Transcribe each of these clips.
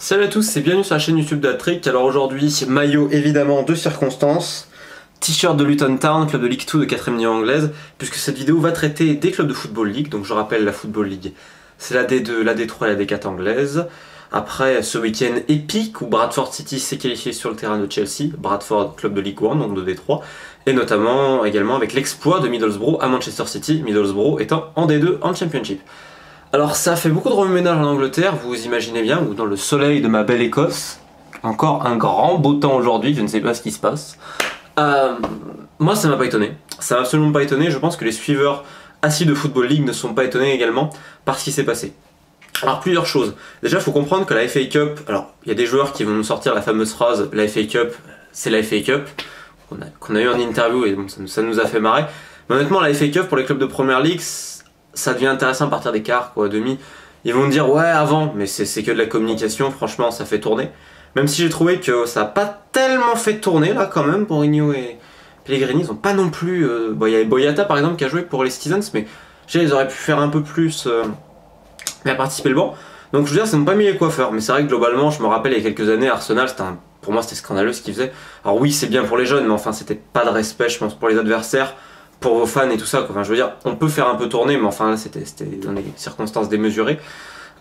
Salut à tous et bienvenue sur la chaîne YouTube de Hat-Trick. Alors aujourd'hui, maillot évidemment de circonstance, t-shirt de Luton Town, club de Ligue 2 de 4ème Ligue anglaise, puisque cette vidéo va traiter des clubs de Football League. Donc je rappelle, la Football League, c'est la D2, la D3 et la D4 anglaise. Après ce week-end épique où Bradford City s'est qualifié sur le terrain de Chelsea, Bradford club de Ligue 1, donc de D3, et notamment également avec l'exploit de Middlesbrough à Manchester City, Middlesbrough étant en D2 en Championship. Alors ça fait beaucoup de remue-ménage en Angleterre, vous imaginez bien, ou dans le soleil de ma belle Écosse. Encore un grand beau temps aujourd'hui, je ne sais pas ce qui se passe. Moi ça m'a pas étonné, ça m'a absolument pas étonné, je pense que les suiveurs assis de Football League ne sont pas étonnés également par ce qui s'est passé. Alors plusieurs choses, déjà il faut comprendre que la FA Cup, alors il y a des joueurs qui vont nous sortir la fameuse phrase la FA Cup, c'est la FA Cup, qu'on a eu en interview et bon, ça nous a fait marrer. Mais honnêtement la FA Cup pour les clubs de Premier League, ça devient intéressant à partir des quarts, quoi, demi. Ils vont me dire ouais avant, mais c'est que de la communication, franchement ça fait tourner. Même si j'ai trouvé que ça n'a pas tellement fait tourner là quand même pour Mourinho et Pellegrini, ils ont pas non plus... Bon, il y avait Boyata par exemple qui a joué pour les Citizens, mais ils auraient pu faire un peu plus... mais à participer le banc. Donc je veux dire, ça n'ont pas mis les coiffeurs, mais c'est vrai que globalement, je me rappelle il y a quelques années, Arsenal, pour moi c'était scandaleux ce qu'ils faisaient. Alors oui, c'est bien pour les jeunes, mais enfin c'était pas de respect, je pense, pour les adversaires, pour vos fans et tout ça, quoi. Enfin je veux dire, on peut faire un peu tourner, mais enfin là c'était dans des circonstances démesurées.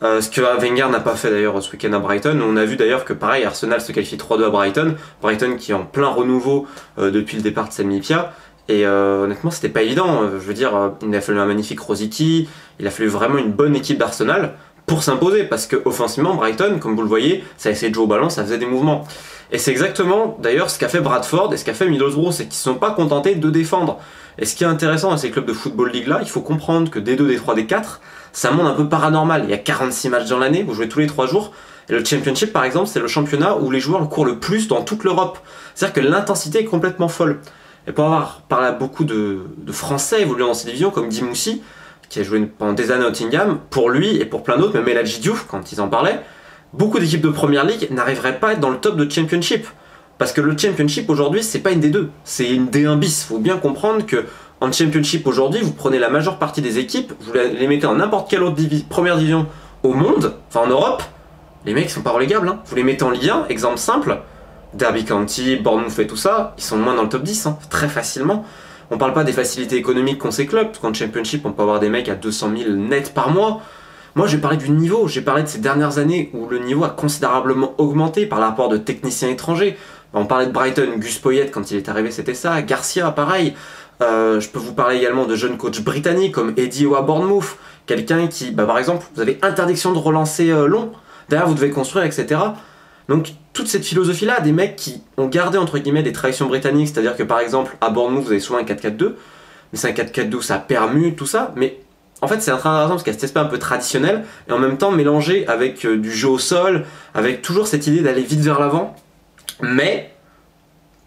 Ce que Wenger n'a pas fait d'ailleurs ce week-end à Brighton. On a vu d'ailleurs que pareil, Arsenal se qualifie 3-2 à Brighton. Brighton qui est en plein renouveau depuis le départ de Sami Hyypiä. Et honnêtement, c'était pas évident. Je veux dire, il a fallu un magnifique Rosicky, il a fallu vraiment une bonne équipe d'Arsenal pour s'imposer. Parce que offensivement, Brighton, comme vous le voyez, ça essayait de jouer au ballon, ça faisait des mouvements. Et c'est exactement d'ailleurs ce qu'a fait Bradford et ce qu'a fait Middlesbrough, c'est qu'ils ne sont pas contentés de défendre. Et ce qui est intéressant dans ces clubs de Football League là, il faut comprendre que D2, D3, D4, c'est un monde un peu paranormal. Il y a 46 matchs dans l'année, vous jouez tous les 3 jours. Et le Championship par exemple, c'est le championnat où les joueurs courent le plus dans toute l'Europe. C'est-à-dire que l'intensité est complètement folle. Et pour avoir parlé à beaucoup de Français évoluant dans ces divisions, comme Dimoussi, qui a joué pendant des années à Nottingham, pour lui et pour plein d'autres, même Eladji Diouf, quand ils en parlaient, beaucoup d'équipes de Premier League n'arriveraient pas à être dans le top de Championship. Parce que le Championship aujourd'hui, c'est pas une D2, c'est une D1 bis. Il faut bien comprendre que en Championship aujourd'hui, vous prenez la majeure partie des équipes, vous les mettez en n'importe quelle autre première division au monde, enfin en Europe, les mecs sont pas relégables. Hein. Vous les mettez en Ligue 1, exemple simple, Derby County, Bournemouth et tout ça, ils sont moins dans le top 10, hein, très facilement. On parle pas des facilités économiques qu'ont ces clubs, parce qu'en Championship, on peut avoir des mecs à 200 000 net par mois. Moi, j'ai parlé du niveau, j'ai parlé de ces dernières années où le niveau a considérablement augmenté par l'apport de techniciens étrangers. On parlait de Brighton, Gus Poyet, quand il est arrivé, c'était ça. Garcia, pareil. Je peux vous parler également de jeunes coachs britanniques comme Eddie Howe à Bournemouth. Quelqu'un qui, par exemple, vous avez interdiction de relancer long. Derrière, vous devez construire, etc. Donc, toute cette philosophie-là, des mecs qui ont gardé, entre guillemets, des traditions britanniques. C'est-à-dire que, par exemple, à Bournemouth, vous avez souvent un 4-4-2. Mais c'est un 4-4-2, ça permute, tout ça. Mais en fait, c'est intéressant parce qu'il y a cet aspect un peu traditionnel et en même temps mélangé avec du jeu au sol, avec toujours cette idée d'aller vite vers l'avant, mais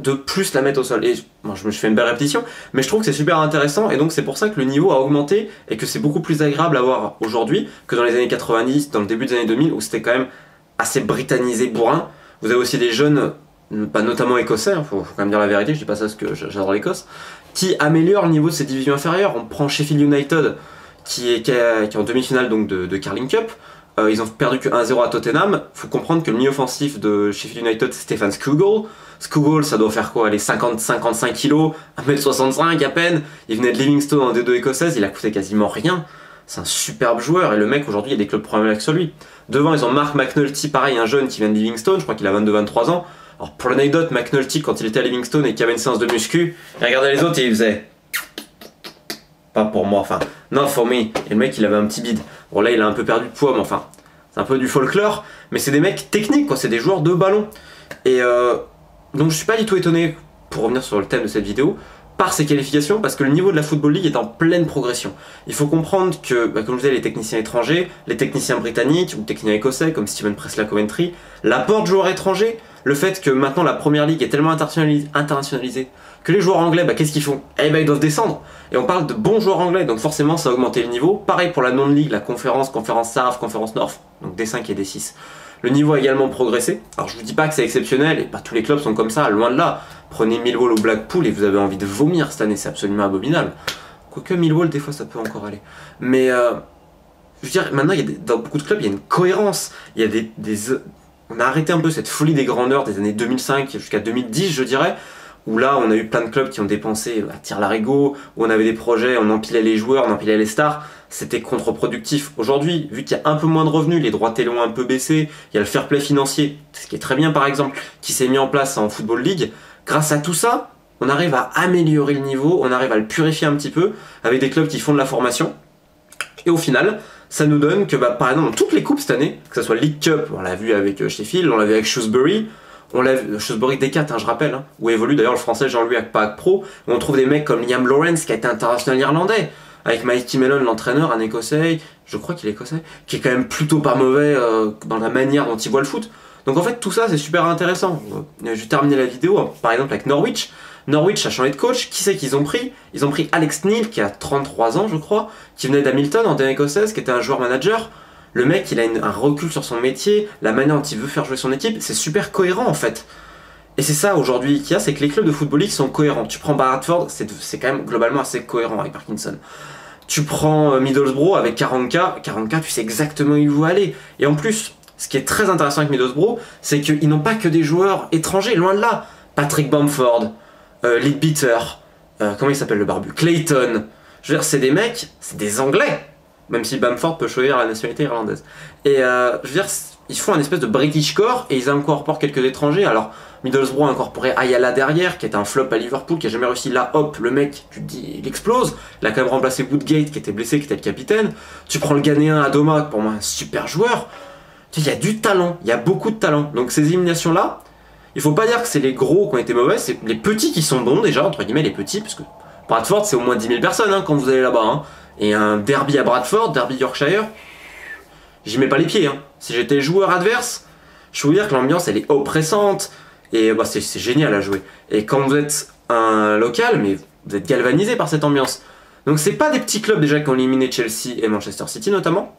de plus la mettre au sol. Et bon, je me fais une belle répétition, mais je trouve que c'est super intéressant et donc c'est pour ça que le niveau a augmenté et que c'est beaucoup plus agréable à voir aujourd'hui que dans les années 90, dans le début des années 2000 où c'était quand même assez britannisé, bourrin. Vous avez aussi des jeunes, pas notamment écossais, faut quand même dire la vérité, je dis pas ça parce que j'adore l'Écosse, qui améliorent le niveau de ces divisions inférieures. On prend Sheffield United qui est en demi-finale donc de Carling Cup. Ils ont perdu que 1-0 à Tottenham. Faut comprendre que le milieu offensif de Sheffield United, c'est Stefan Skugel. Skugel, ça doit faire quoi? Allez, 50-55 kg, 1m65 à peine. Il venait de Livingston en D2 écossaise, il a coûté quasiment rien. C'est un superbe joueur et le mec aujourd'hui, il y a des clubs Premier sur lui. Devant, ils ont Mark McNulty, pareil, un jeune qui vient de Livingston, je crois qu'il a 22-23 ans. Alors pour l'anecdote, McNulty, quand il était à Livingston et qu'il y avait une séance de muscu, il regardait les autres et il faisait... Pas pour moi, enfin, not for me. Et le mec, il avait un petit bide. Bon, là, il a un peu perdu de poids, mais enfin, c'est un peu du folklore. Mais c'est des mecs techniques, quoi. C'est des joueurs de ballon. Et donc, je suis pas du tout étonné, pour revenir sur le thème de cette vidéo, par ces qualifications, parce que le niveau de la Football League est en pleine progression. Il faut comprendre que, comme je vous disais, les techniciens étrangers, les techniciens britanniques, ou techniciens écossais, comme Steven Pressley à Coventry, l'apport de joueurs étrangers, le fait que maintenant la Première Ligue est tellement internationalisée que les joueurs anglais, qu'est-ce qu'ils font? Ils doivent descendre. Et on parle de bons joueurs anglais, donc forcément ça a augmenté le niveau. Pareil pour la non-league, la conférence South, conférence North, donc D5 et D6. Le niveau a également progressé. Alors je vous dis pas que c'est exceptionnel, et pas tous les clubs sont comme ça, loin de là. Prenez Millwall ou Blackpool et vous avez envie de vomir cette année, c'est absolument abominable. Quoique Millwall, des fois ça peut encore aller. Mais je veux dire, maintenant dans beaucoup de clubs, il y a une cohérence. Il y a on a arrêté un peu cette folie des grandeurs des années 2005 jusqu'à 2010, je dirais, où là, on a eu plein de clubs qui ont dépensé à tire-larigot, où on avait des projets, on empilait les joueurs, on empilait les stars. C'était contre-productif. Aujourd'hui, vu qu'il y a un peu moins de revenus, les droits télé ont un peu baissé, il y a le fair play financier, ce qui est très bien par exemple, qui s'est mis en place en Football League. Grâce à tout ça, on arrive à améliorer le niveau, on arrive à le purifier un petit peu, avec des clubs qui font de la formation. Et au final, ça nous donne que, par exemple, dans toutes les coupes cette année, que ce soit League Cup, on l'a vu avec Sheffield, on l'a vu avec Shrewsbury, on l'a vu, Shrewsbury D4, je rappelle, où évolue d'ailleurs le français Jean-Louis Akpak Pro, où on trouve des mecs comme Liam Lawrence, qui a été international irlandais, avec Mikey Mellon, l'entraîneur, un écossais, je crois qu'il est écossais, qui est quand même plutôt pas mauvais dans la manière dont il voit le foot. Donc en fait, tout ça, c'est super intéressant. Je vais terminer la vidéo, par exemple, avec Norwich. Norwich a changé de coach, qui c'est qu'ils ont pris? Ils ont pris Alex Neil, qui a 33 ans, je crois, qui venait d'Hamilton, en écossaise, qui était un joueur-manager. Le mec, il a un recul sur son métier, la manière dont il veut faire jouer son équipe, c'est super cohérent en fait. Et c'est ça aujourd'hui qu'il y a, c'est que les clubs de Football League sont cohérents. Tu prends Bradford, c'est quand même globalement assez cohérent avec Parkinson. Tu prends Middlesbrough avec 40K, tu sais exactement où il veut aller. Et en plus, ce qui est très intéressant avec Middlesbrough, c'est qu'ils n'ont pas que des joueurs étrangers, loin de là. Patrick Bamford, Leadbeater, comment il s'appelle le barbu, Clayton. Je veux dire, c'est des mecs, c'est des Anglais. Même si Bamford peut choisir la nationalité irlandaise. Et je veux dire, ils font un espèce de British core et ils incorporent quelques étrangers. Alors, Middlesbrough a incorporé Ayala derrière, qui était un flop à Liverpool, qui a jamais réussi. Là, hop, le mec, tu te dis, il explose. Il a quand même remplacé Woodgate, qui était blessé, qui était le capitaine. Tu prends le Ghanéen Adoma, pour moi, un super joueur. Il y a du talent, il y a beaucoup de talent. Donc ces éliminations-là, il faut pas dire que c'est les gros qui ont été mauvais, c'est les petits qui sont bons déjà, entre guillemets les petits, parce que Bradford c'est au moins 10 000 personnes quand vous allez là-bas. Et un derby à Bradford, derby Yorkshire, j'y mets pas les pieds. Si j'étais joueur adverse, je peux vous dire que l'ambiance elle est oppressante, et c'est génial à jouer. Et quand vous êtes un local, mais vous êtes galvanisé par cette ambiance. Donc c'est pas des petits clubs déjà qui ont éliminé Chelsea et Manchester City notamment.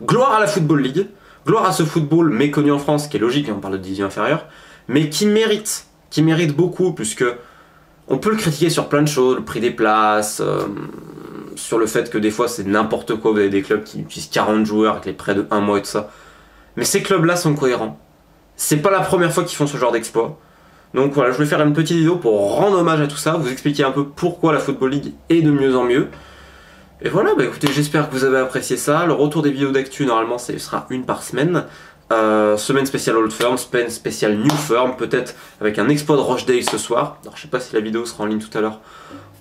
Gloire à la Football League. Gloire à ce football méconnu en France, qui est logique, on parle de division inférieure, mais qui mérite beaucoup, puisque on peut le critiquer sur plein de choses, le prix des places, sur le fait que des fois c'est n'importe quoi, vous avez des clubs qui utilisent 40 joueurs avec les prêts de 1 mois et tout ça. Mais ces clubs-là sont cohérents. C'est pas la première fois qu'ils font ce genre d'exploit. Donc voilà, je voulais faire une petite vidéo pour rendre hommage à tout ça, vous expliquer un peu pourquoi la Football League est de mieux en mieux. Et voilà, écoutez, j'espère que vous avez apprécié ça. Le retour des vidéos d'actu, normalement, ce sera une par semaine. Semaine spéciale Old Firm, semaine spéciale New Firm, peut-être avec un exploit de Rochdale ce soir. Alors, je sais pas si la vidéo sera en ligne tout à l'heure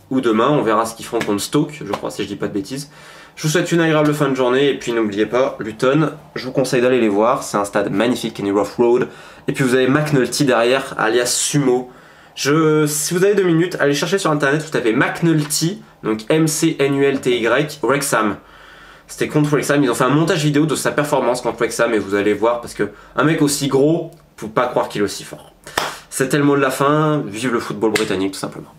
ou demain. On verra ce qu'ils feront contre Stoke, je crois, si je dis pas de bêtises. Je vous souhaite une agréable fin de journée. Et puis, n'oubliez pas, Luton, je vous conseille d'aller les voir. C'est un stade magnifique, Kenny Rough Road. Et puis, vous avez McNulty derrière, alias Sumo. Si vous avez 2 minutes, allez chercher sur internet, vous tapez McNulty, donc MCNULTY, Wrexham. C'était contre Wrexham, ils ont fait un montage vidéo de sa performance contre Wrexham et vous allez voir, parce que un mec aussi gros, faut pas croire qu'il est aussi fort. C'était le mot de la fin, vive le football britannique tout simplement.